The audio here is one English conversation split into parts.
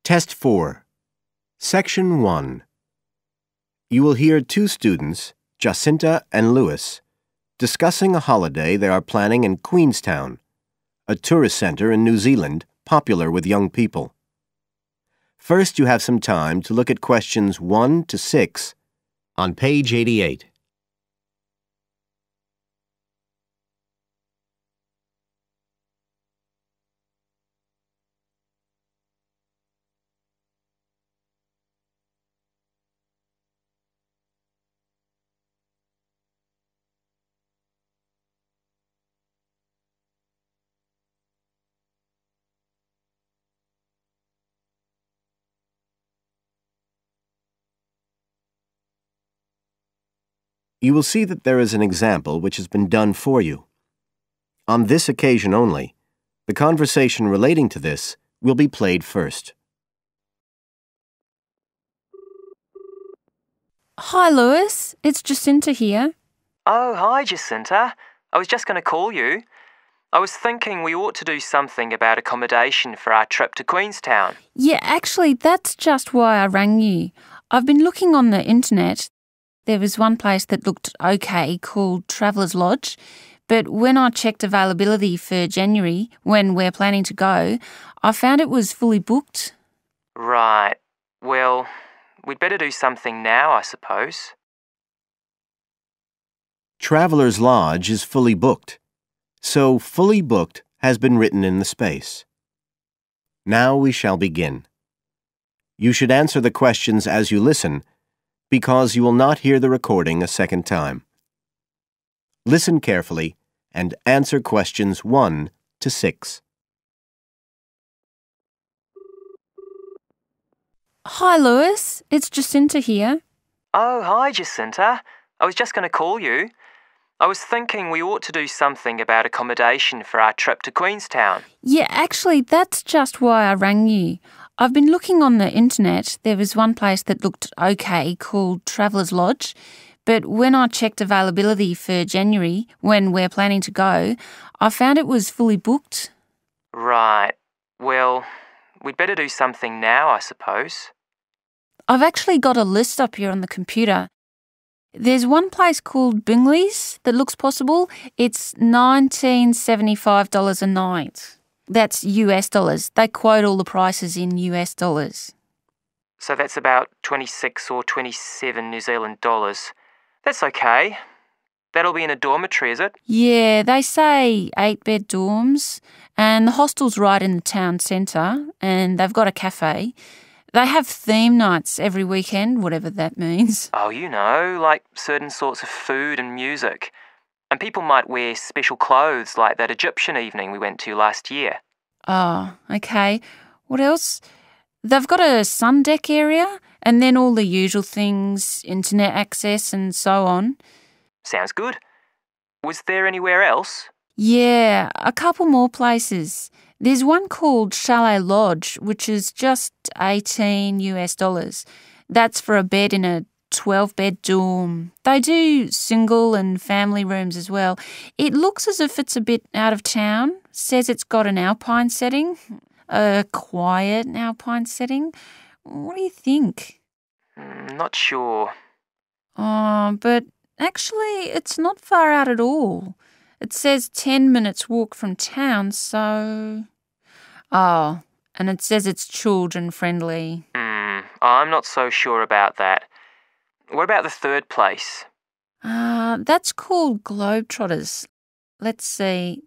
Test 4. Section 1. You will hear two students, Jacinta and Lewis, discussing a holiday they are planning in Queenstown, a tourist center in New Zealand popular with young people. First, you have some time to look at questions 1 to 6 on page 88. You will see that there is an example which has been done for you. On this occasion only, the conversation relating to this will be played first. Hi, Lewis. It's Jacinta here. Oh, hi, Jacinta. I was just going to call you. I was thinking we ought to do something about accommodation for our trip to Queenstown. Yeah, actually, that's just why I rang you. I've been looking on the internet. There was one place that looked okay called Traveller's Lodge, but when I checked availability for January, when we're planning to go, I found it was fully booked. Right. Well, we'd better do something now, I suppose. Traveller's Lodge is fully booked, so fully booked has been written in the space. Now we shall begin. You should answer the questions as you listen, because you will not hear the recording a second time. Listen carefully and answer questions 1 to 6. Hi, Lewis. It's Jacinta here. Oh, hi, Jacinta. I was just going to call you. I was thinking we ought to do something about accommodation for our trip to Queenstown. Yeah, actually, that's just why I rang you. I've been looking on the internet. There was one place that looked okay called Traveller's Lodge, but when I checked availability for January, when we're planning to go, I found it was fully booked. Right. Well, we'd better do something now, I suppose. I've actually got a list up here on the computer. There's one place called Bingley's that looks possible. It's $1975 a night. That's US dollars. They quote all the prices in US dollars. So that's about 26 or 27 New Zealand dollars. That's okay. That'll be in a dormitory, is it? Yeah, they say 8-bed dorms, and the hostel's right in the town centre, and they've got a cafe. They have theme nights every weekend, whatever that means. Oh, you know, like certain sorts of food and music. And people might wear special clothes like that Egyptian evening we went to last year. Oh, okay. What else? They've got a sun deck area, and then all the usual things, internet access and so on. Sounds good. Was there anywhere else? Yeah, a couple more places. There's one called Chalet Lodge, which is just 18 US dollars. That's for a bed in a 12-bed dorm. They do single and family rooms as well. It looks as if it's a bit out of town. Says it's got an alpine setting, a quiet alpine setting. What do you think? Not sure. Oh, but actually it's not far out at all. It says 10 minutes walk from town, so... Oh, and it says it's children friendly. I'm not so sure about that. What about the third place? That's called Globetrotters. Let's see.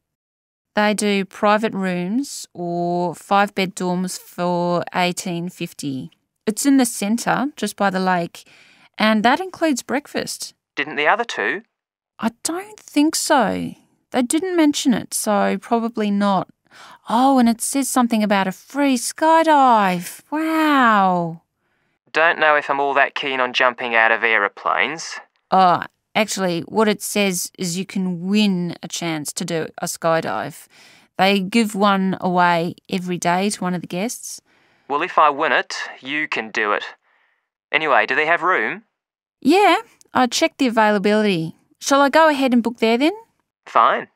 They do private rooms or 5-bed dorms for $18.50. It's in the centre, just by the lake, and that includes breakfast. Didn't the other two? I don't think so. They didn't mention it, so probably not. Oh, and it says something about a free skydive. Wow. Don't know if I'm all that keen on jumping out of aeroplanes. Oh, actually, what it says is you can win a chance to do a skydive. They give one away every day to one of the guests. Well, if I win it, you can do it. Anyway, do they have room? Yeah, I checked the availability. Shall I go ahead and book there then? Fine.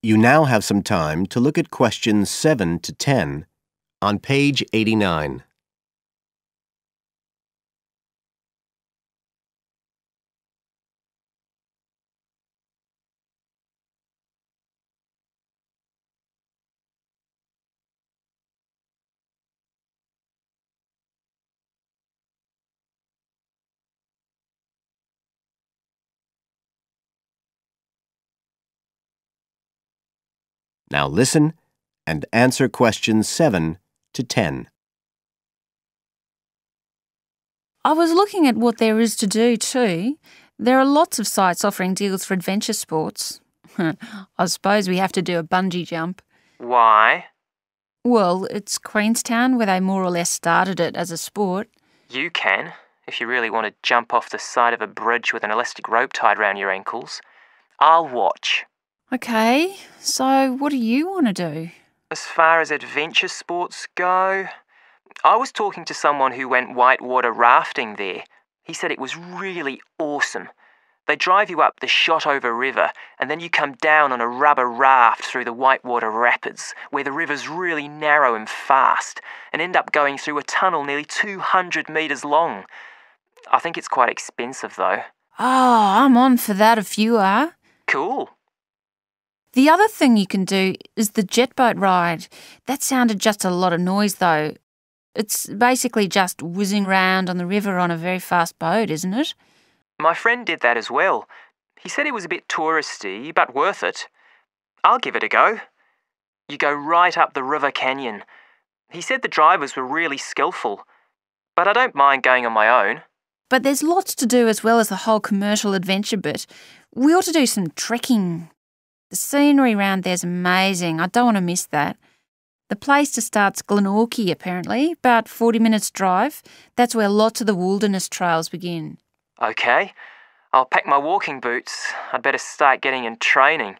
You now have some time to look at questions 7 to 10 on page 89. Now listen and answer questions 7 to 10. I was looking at what there is to do too. There are lots of sites offering deals for adventure sports. I suppose we have to do a bungee jump. Why? Well, it's Queenstown where they more or less started it as a sport. You can, if you really want to jump off the side of a bridge with an elastic rope tied round your ankles. I'll watch. Okay, so what do you want to do? As far as adventure sports go, I was talking to someone who went whitewater rafting there. He said it was really awesome. They drive you up the Shotover River and then you come down on a rubber raft through the whitewater rapids where the river's really narrow and fast and end up going through a tunnel nearly 200 metres long. I think it's quite expensive though. Oh, I'm on for that if you are. Cool. The other thing you can do is the jet boat ride. That sounded just a lot of noise though. It's basically just whizzing round on the river on a very fast boat, isn't it? My friend did that as well. He said it was a bit touristy, but worth it. I'll give it a go. You go right up the river canyon. He said the drivers were really skillful, but I don't mind going on my own. But there's lots to do as well as the whole commercial adventure bit. We ought to do some trekking. The scenery around there's amazing. I don't want to miss that. The place to start's Glenorchy, apparently, about 40 minutes drive. That's where lots of the wilderness trails begin. Okay, I'll pack my walking boots. I'd better start getting in training.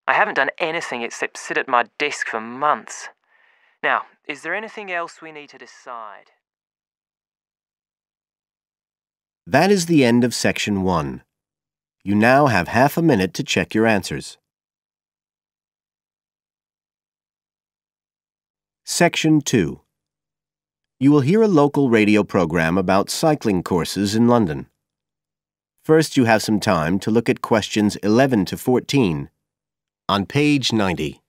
I haven't done anything except sit at my desk for months. Now, is there anything else we need to decide? That is the end of section 1. You now have half a minute to check your answers. Section 2. You will hear a local radio program about cycling courses in London. First, you have some time to look at questions 11 to 14 on page 90.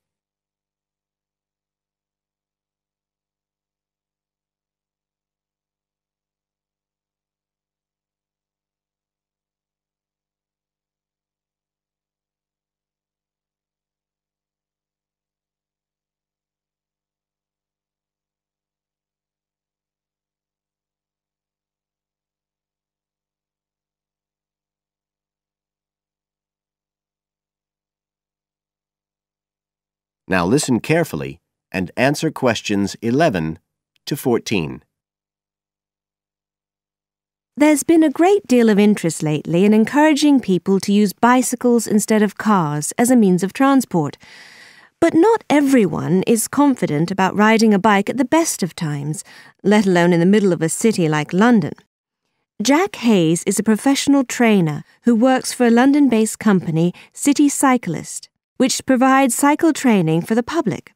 Now listen carefully and answer questions 11 to 14. There's been a great deal of interest lately in encouraging people to use bicycles instead of cars as a means of transport. But not everyone is confident about riding a bike at the best of times, let alone in the middle of a city like London. Jack Hayes is a professional trainer who works for a London-based company, City Cyclist, which provides cycle training for the public.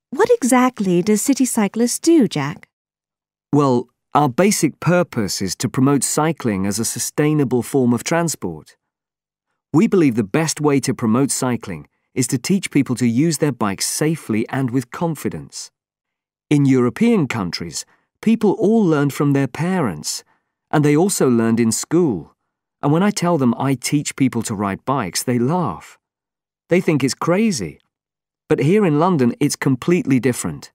What exactly does City Cyclist do, Jack? Well, our basic purpose is to promote cycling as a sustainable form of transport. We believe the best way to promote cycling is to teach people to use their bikes safely and with confidence. In European countries, people all learned from their parents, and they also learned in school. And when I tell them I teach people to ride bikes, they laugh. They think it's crazy. But here in London, it's completely different.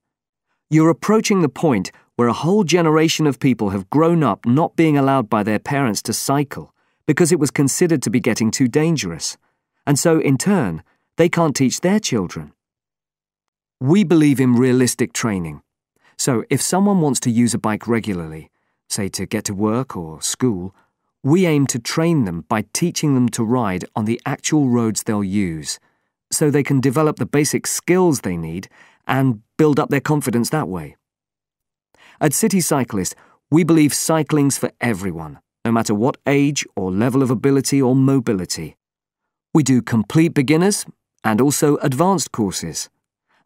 You're approaching the point where a whole generation of people have grown up not being allowed by their parents to cycle because it was considered to be getting too dangerous. And so, in turn, they can't teach their children. We believe in realistic training. So if someone wants to use a bike regularly, say to get to work or school, we aim to train them by teaching them to ride on the actual roads they'll use, so they can develop the basic skills they need and build up their confidence that way. At City Cyclist, we believe cycling's for everyone, no matter what age or level of ability or mobility. We do complete beginners and also advanced courses.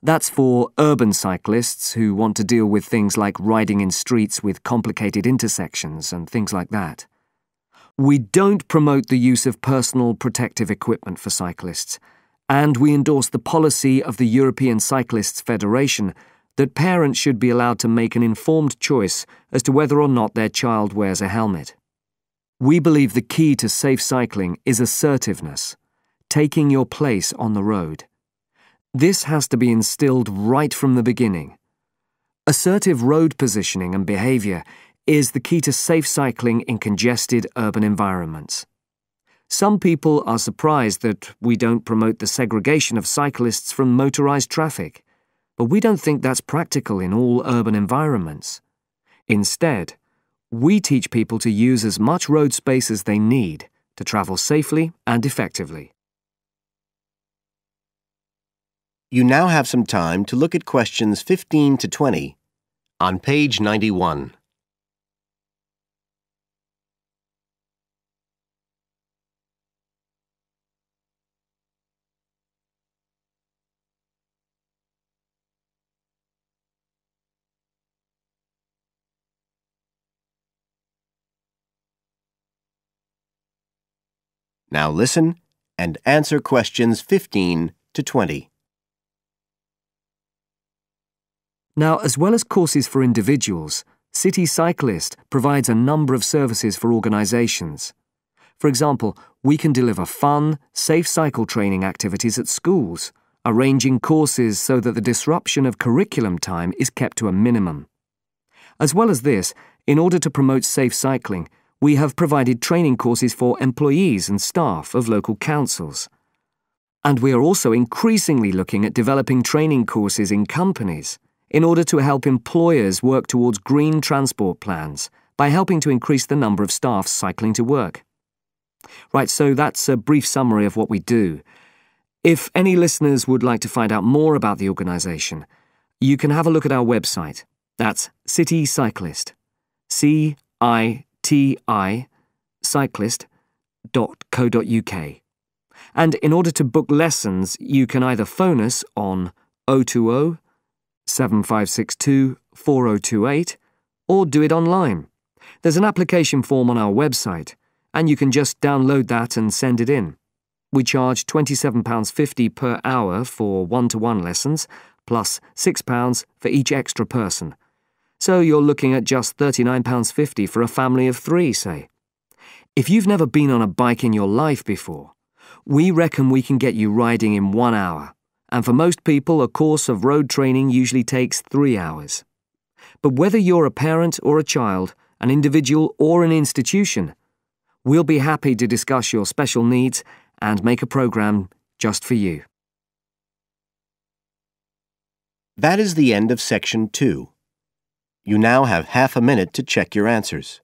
That's for urban cyclists who want to deal with things like riding in streets with complicated intersections and things like that. We don't promote the use of personal protective equipment for cyclists, and we endorse the policy of the European Cyclists Federation that parents should be allowed to make an informed choice as to whether or not their child wears a helmet. We believe the key to safe cycling is assertiveness, taking your place on the road. This has to be instilled right from the beginning. Assertive road positioning and behaviour is the key to safe cycling in congested urban environments. Some people are surprised that we don't promote the segregation of cyclists from motorised traffic, but we don't think that's practical in all urban environments. Instead, we teach people to use as much road space as they need to travel safely and effectively. You now have some time to look at questions 15 to 20 on page 91. Now listen and answer questions 15 to 20. Now, as well as courses for individuals, City Cyclist provides a number of services for organisations. For example, we can deliver fun, safe cycle training activities at schools, arranging courses so that the disruption of curriculum time is kept to a minimum. As well as this, in order to promote safe cycling, we have provided training courses for employees and staff of local councils. And we are also increasingly looking at developing training courses in companies in order to help employers work towards green transport plans by helping to increase the number of staff cycling to work. Right, so that's a brief summary of what we do. If any listeners would like to find out more about the organisation, you can have a look at our website. That's City Cyclist. CITI cyclist.co.uk. And in order to book lessons, you can either phone us on 020 7562 4028 or do it online. There's an application form on our website, and you can just download that and send it in. We charge £27.50 per hour for one-to-one lessons, plus £6 for each extra person. So you're looking at just £39.50 for a family of 3, say. If you've never been on a bike in your life before, we reckon we can get you riding in 1 hour, and for most people a course of road training usually takes 3 hours. But whether you're a parent or a child, an individual or an institution, we'll be happy to discuss your special needs and make a programme just for you. That is the end of section 2. You now have half a minute to check your answers.